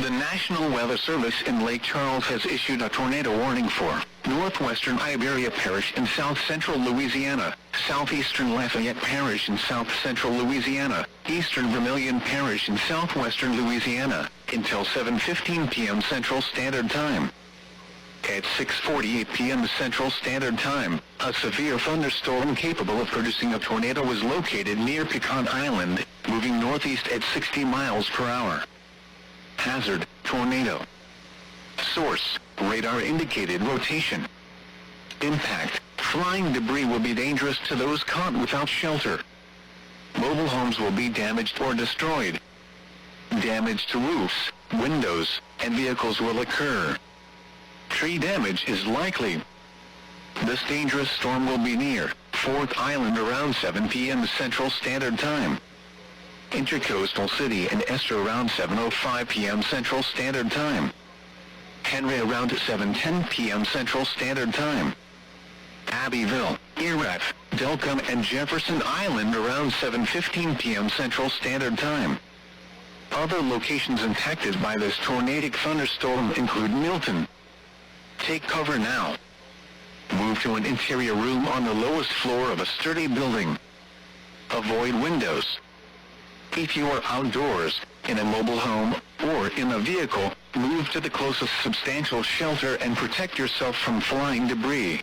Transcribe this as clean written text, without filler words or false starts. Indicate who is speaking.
Speaker 1: The National Weather Service in Lake Charles has issued a tornado warning for northwestern Iberia Parish in south-central Louisiana, southeastern Lafayette Parish in south-central Louisiana, eastern Vermilion Parish in southwestern Louisiana, until 7:15 p.m. Central Standard Time. At 6:48 p.m. Central Standard Time, a severe thunderstorm capable of producing a tornado was located near Pecan Island, moving northeast at 60 miles per hour. Hazard, tornado. Source, radar indicated rotation. Impact, flying debris will be dangerous to those caught without shelter. Mobile homes will be damaged or destroyed. Damage to roofs, windows, and vehicles will occur. Tree damage is likely. This dangerous storm will be near Fourth Island around 7 p.m. Central Standard Time. Intracoastal City and Esther around 7:05 p.m. Central Standard Time. Henry around 7:10 p.m. Central Standard Time. Abbeville, Erath, Delcombe and Jefferson Island around 7:15 p.m. Central Standard Time. Other locations impacted by this tornadic thunderstorm include Milton. Take cover now. Move to an interior room on the lowest floor of a sturdy building. Avoid windows. If you are outdoors, in a mobile home, or in a vehicle, move to the closest substantial shelter and protect yourself from flying debris.